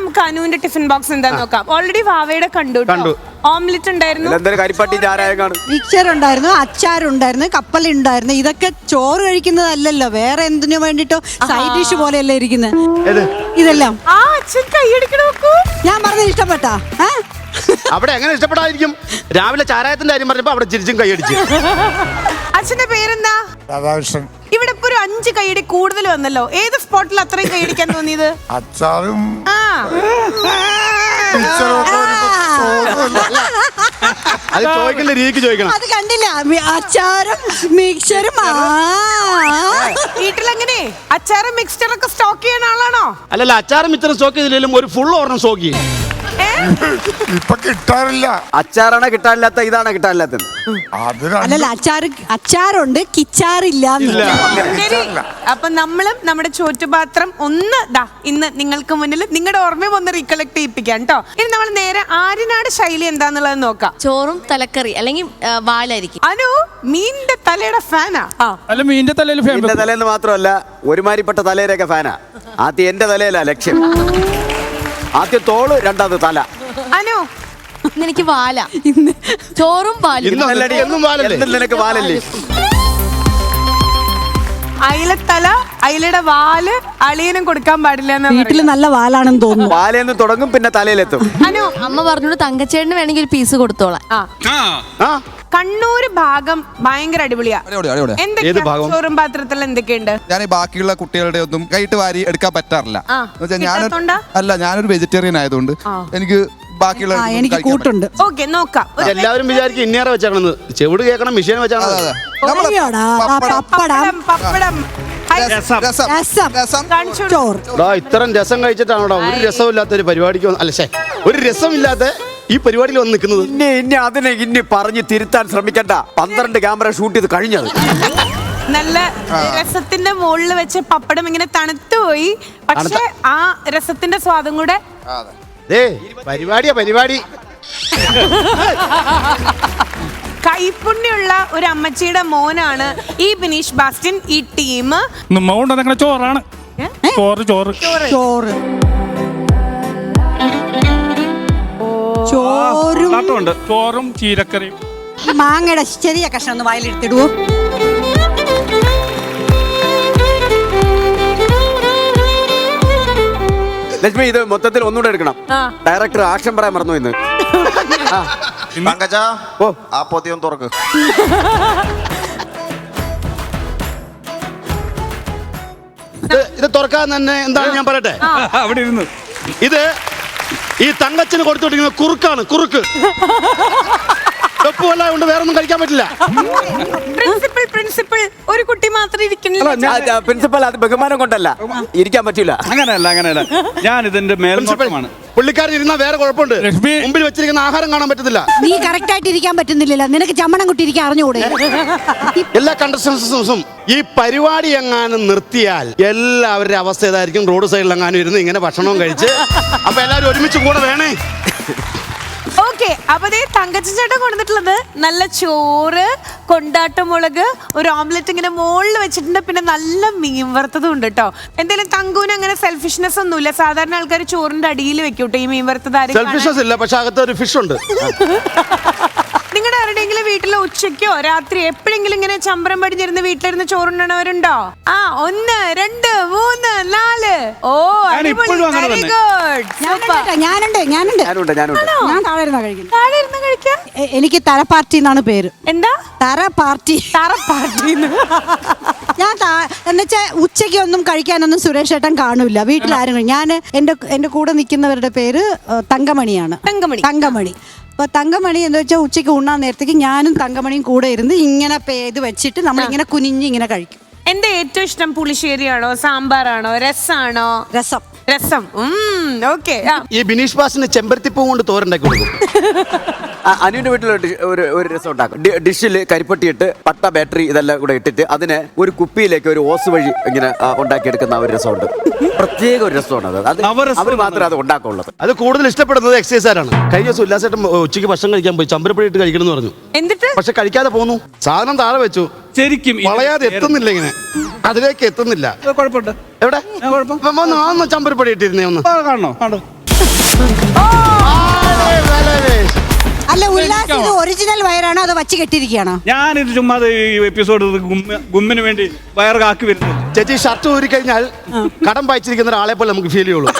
നമുക്ക് അനുവിന്റെ tiffin box എന്താന്ന് നോക്കാം. ഓൾറെഡി വാവയുടെ കണ്ടു. ഓംലെറ്റ് ഉണ്ടായിരുന്നു, മിക്സർ ഉണ്ടായിരുന്നു, അച്ചാറുണ്ടായിരുന്നു, കപ്പലുണ്ടായിരുന്നു. ഇതൊക്കെ ചോറ് കഴിക്കുന്നതല്ലല്ലോ, വേറെ എന്തിനു വേണ്ടിട്ടോ സൈഡ് ഡിഷ് പോലെയല്ലേ ഇരിക്കുന്നത് ഇതെല്ലാം. ആ അച്ഛൻ കൈയടിക്കണ നോക്കൂ. ഞാൻ പറഞ്ഞത് ഇഷ്ടപ്പെട്ടാ? അവിടെ എങ്ങനെ ഇഷ്ടപ്പെടാതിരിക്കും? രാവിലെ ചാരായത്തിന്റെ കാര്യം പറഞ്ഞപ്പോ അവിടെ ചിരിച്ചും കൈയടിച്ചു. അച്ഛന്റെ പേരെന്താ? രാധാകൃഷ്ണൻ. ഇവിടെ ഇപ്പൊ ഒരു 5 കൈയടി കൂടുതൽ വന്നല്ലോ. ഏത് സ്പോട്ടിൽ അത്രയും കൈയടിക്കാൻ തോന്നിയത്? അച്ചാറും അത് ചോദിക്കേണ്ട രീതിക്ക് ചോദിക്കണം. അത് കണ്ടില്ല, അച്ചാറും മിക്സറും. വീട്ടിലെങ്ങനെ അച്ചാറും മിക്സ്ചറൊക്കെ സ്റ്റോക്ക് ചെയ്യുന്ന ആളാണോ? അല്ലല്ല, അച്ചാറും ഇത്തരം സ്റ്റോക്ക് ചെയ്തില്ലെങ്കിലും ഒരു ഫുൾ ഓർണം സ്റ്റോക്ക് ചെയ്യും. ഇപ്പൊ കിട്ടാറില്ല. അച്ചാറാണ് കിട്ടാനില്ലാത്ത, ഇതാണ് കിട്ടാനില്ലാത്തത്. അല്ലല്ല, അച്ചാറുണ്ട്, കിച്ചാറില്ല. അപ്പൊ നമ്മളും നമ്മുടെ ചോറ്റുപാത്രം ഒന്ന് ഇന്ന് നിങ്ങൾക്ക് മുന്നിൽ നിങ്ങളുടെ ഓർമ്മയും ഒന്ന് റീകളക്ട് ചെയ്യിപ്പിക്കാം കേട്ടോ. ഇനി നമ്മൾ നേരെ ആര്യനാട് ശൈലി എന്താന്നുള്ളത് നോക്കാം. ചോറും തലക്കറി അല്ലെങ്കിൽ വാലായിരിക്കും. അനു മീനിന്റെ തലയുടെ ഫാനാ? അല്ല, മീനിന്റെ തലയിൽ എന്റെ തലേന്ന് മാത്രമല്ല, ഒരുമാതിരിപ്പെട്ട തലയിലൊക്കെ ഫാനാ. ആദ്യം എന്റെ തലയിലാ ലക്ഷ്യം. ആദ്യം തോള്, രണ്ടാമത് തല. അനു എനിക്ക് വാല. ചോറും വാലും. നിനക്ക് വാലല്ലേ? അയിലത്തല, അയിലയുടെ വാല് അളിയനും കൊടുക്കാൻ പാടില്ല. വീട്ടില് നല്ല വാലാണെന്ന് തോന്നുന്നു. വാലേന്ന് തുടങ്ങും, പിന്നെ തലയിലെത്തും. അനു അമ്മ പറഞ്ഞോണ്ട് തങ്കച്ചേട്ടന് വേണമെങ്കിൽ ഒരു പീസ് കൊടുത്തോളാം. കണ്ണൂര് ഭാഗം ഭയങ്കര അടിപൊളിയാ. എന്തൊക്കെയാ ചോറും പാത്രത്തിൽ എന്തൊക്കെയുണ്ട്? ഞാൻ ബാക്കിയുള്ള കുട്ടികളുടെ ഒന്നും കൈയിട്ട് വാരി എടുക്കാൻ പറ്റാറില്ല. ഞാനൊരു വെജിറ്റേറിയൻ ആയതുകൊണ്ട് എനിക്ക് ബാക്കിയുള്ള എനിക്ക് കൂട്ടുണ്ട്. ഓക്കെ, നോക്കാം. എല്ലാവരും വിചാരിക്കും ഇന്നേറെ വെച്ചാണെന്ന്. ചെവിട് കേൾക്കണം, മിഷീൻ വെച്ചാണ്. ഇത്തരം രസം കഴിച്ചിട്ടാണോ ഒരു രസമില്ലാത്ത ഒരു പരിപാടിക്ക് ഒരു രസമില്ലാത്ത ഈ പരിപാടിയിൽ വന്ന് നിൽക്കുന്നത്? ഇനി അതിനെ ഇനി പറഞ്ഞ് തിരുത്താൻ ശ്രമിക്കണ്ട. 12 ക്യാമറ ഷൂട്ട് ചെയ്ത് കഴിഞ്ഞത്. നല്ല രസത്തിന്റെ മുകളിൽ വെച്ച് പപ്പടം ഇങ്ങനെ തണുത്തുപോയി. പക്ഷെ ആ രസത്തിന്റെ സ്വാദം കൂടെ പരിപാടി കൈപ്പുണ്യുള്ള ഒരു അമ്മച്ചിയുടെ മോനാണ് ഈ ബിനീഷ് ബാസ്റ്റിൻ. ഈ ടീം ചോറാണ്. ചോറും ചീരക്കറിയും. മാങ്ങയുടെ ചെറിയ കഷ്ണം ഒന്ന് വായിലെടുത്തിടുവോ? ലക്ഷ്മി, ഇത് മൊത്തത്തിൽ ഒന്നുകൂടെ എടുക്കണം. ഡയറക്ടർ ആക്ഷൻ പറയാൻ മറന്നു ഇന്ന്. ഓ, ആ പൊതിയും തുറക്ക്. ഇത് തുറക്കാൻ തന്നെ എന്താണ് ഞാൻ പറയട്ടെ? അവിടെ ഇരുന്നു. ഇത് ഈ തങ്കച്ചന് കൊടുത്തുകൊണ്ടിരിക്കുന്ന കുറുക്കാണ്. കുറുക്ക് വെപ്പുമല്ല കൊണ്ട് വേറെ ഒന്നും കഴിക്കാൻ പറ്റില്ല. പ്രിൻസിപ്പൽ ഒരു കുട്ടി മാത്രം ഇരിക്കുന്നില്ല. പ്രിൻസിപ്പൽ അത് ബഹുമാനം കൊണ്ടല്ല, ഇരിക്കാൻ പറ്റില്ല. അങ്ങനെയല്ല. ഞാൻ ഇതിന്റെ മേൽനോട്ടമാണ്. പുള്ളിക്കാരൻ ഇരുന്നാ വേറെ കുഴപ്പമുണ്ട്. മുമ്പിൽ വെച്ചിരിക്കുന്ന ആഹാരം കാണാൻ പറ്റത്തില്ല. നീ കറക്റ്റ് ആയിട്ട് ഇരിക്കാൻ പറ്റുന്നില്ല. നിനക്ക് ചമ്മണം കുട്ടിയിരിക്കാൻ അറിഞ്ഞുകൂടെ? എല്ലാ കണ്ടസ്റ്റൻസും ഈ പരിപാടി എങ്ങാനും നിർത്തിയാൽ എല്ലാവരുടെ അവസ്ഥ ഏതായിരിക്കും? റോഡ് സൈഡിൽ എങ്ങാനും ഇരുന്ന് ഇങ്ങനെ ഭക്ഷണവും കഴിച്ച് അപ്പൊ എല്ലാവരും ഒരുമിച്ച് കൂടെ വേണേ. ഓക്കെ, അപ്പൊ തങ്കച്ചൻ ചേട്ടൻ കൊണ്ടുവന്നിട്ടുള്ളത് നല്ല ചോറ്, കൊണ്ടാട്ടമുളക്, ഒരു ഓംലെറ്റ് ഇങ്ങനെ മുകളിൽ വെച്ചിട്ടുണ്ട്. പിന്നെ നല്ല മീൻ വറുത്തതും ഉണ്ട് കേട്ടോ. എന്തായാലും തങ്കൂന് അങ്ങനെ സെൽഫിഷ്നെസ് ഒന്നുമില്ല. സാധാരണ ആൾക്കാർ ചോറിന്റെ അടിയിൽ വെക്കൂട്ടോ ഈ മീൻ വറുത്തത്. സെൽഫിഷ്നെസ് ഇല്ല, പക്ഷെ അകത്ത് ഒരു ഫിഷ് ഉണ്ട്. നിങ്ങളുടെ ആരുടെയെങ്കിലും വീട്ടിലെ ഉച്ചയ്ക്കോ രാത്രി എപ്പോഴെങ്കിലും ഇങ്ങനെ ചമ്പരം പടിഞ്ഞിരുന്ന് വീട്ടിലിരുന്ന് ചോറുണ്ടണവരുണ്ടോ? 1 2 3 4. ഓ, വെരി ഗുഡ്. ഞാൻ താഴെ ഇരുന്നാ കഴിക്കാം. എനിക്ക് തര പാർട്ടി എന്നാണ് പേര്. എന്താ? തര പാർട്ടി. ഞാൻ എന്നുവെച്ചാ ഉച്ചയ്ക്ക് ഒന്നും കഴിക്കാനൊന്നും സുരേഷ് ഏട്ടൻ കാണൂല. വീട്ടിലാരും. ഞാൻ എന്റെ കൂടെ നിൽക്കുന്നവരുടെ പേര് തങ്കമണിയാണ്. തങ്കമണി. അപ്പൊ തങ്കമണി എന്ന് വെച്ചാൽ ഉച്ചയ്ക്ക് ഉണ്ണാൻ നേരത്തേക്ക് ഞാനും തങ്കമണിയും കൂടെ ഇരുന്ന് ഇങ്ങനെ ഇത് വെച്ചിട്ട് നമ്മൾ ഇങ്ങനെ കുനിഞ്ഞ് ഇങ്ങനെ കഴിക്കും. എന്റെ ഏറ്റവും ഇഷ്ടം പുളിശ്ശേരിയാണോ, സാമ്പാറാണോ, രസാണോ? രസം. ഓക്കെ. ഈ ബിനീഷ് ബാസിന് ചെമ്പരത്തിപ്പൂ കൊണ്ട് തോരണ്ടാക്കി കൊടുക്കും. അനുവിന്റെ വീട്ടിൽ ഒരു രസം ഉണ്ടാക്കും. ഡിഷിൽ കരിപ്പട്ടിയിട്ട് പട്ട, ബാറ്ററി ഇതെല്ലാം കൂടെ ഇട്ടിട്ട് അതിനെ ഒരു കുപ്പിയിലേക്ക് ഒരു ഓസ് വഴി ഇങ്ങനെ ഉണ്ടാക്കിയെടുക്കുന്ന ഒരു രസമുണ്ട്. പ്രത്യേക ഒരു രസമാണ് അത്. അവർ മാത്രമേ അത് ഉണ്ടാക്കുള്ളത്. അത് കൂടുതൽ ഇഷ്ടപ്പെടുന്നത് എക്സൈസുകാരാണ്. കഴിഞ്ഞ ദിവസം ഉല്ലാസേട്ടൻ ഉച്ചയ്ക്ക് ഭക്ഷണം കഴിക്കാൻ പോയി. ചമ്പരപ്പടി ഇട്ട് കഴിക്കണം എന്ന് പറഞ്ഞു. എന്നിട്ട് പക്ഷെ കഴിക്കാതെ പോന്നു. സാധനം താഴെ വെച്ചു. ശരിക്കും വളയാതെ എത്തുന്നില്ല, ഇങ്ങനെ അതിലേക്ക് എത്തുന്നില്ല. കുഴപ്പമുണ്ട്. എവിടെ ചമ്പരപ്പടി ഇട്ടിരുന്നേ ഒന്ന് കാണണോ? അല്ല ഉല്ലാസ്, ഇത് ഒറിജിനൽ വയറാണോ അതോ വച്ച് കെട്ടിയിരിക്കുകയാണോ? ഞാനിത് ചുമ്മാ ഈ എപ്പിസോഡ് ഗുമ്മിന് വേണ്ടി വയർ കാക്കി വരുന്നത്. ചേച്ചി ഷർട്ട് ഊരി കഴിഞ്ഞാൽ കടം വായിച്ചിരിക്കുന്ന ഒരാളെ പോലെ നമുക്ക് ഫീൽ ചെയ്യുള്ളൂ.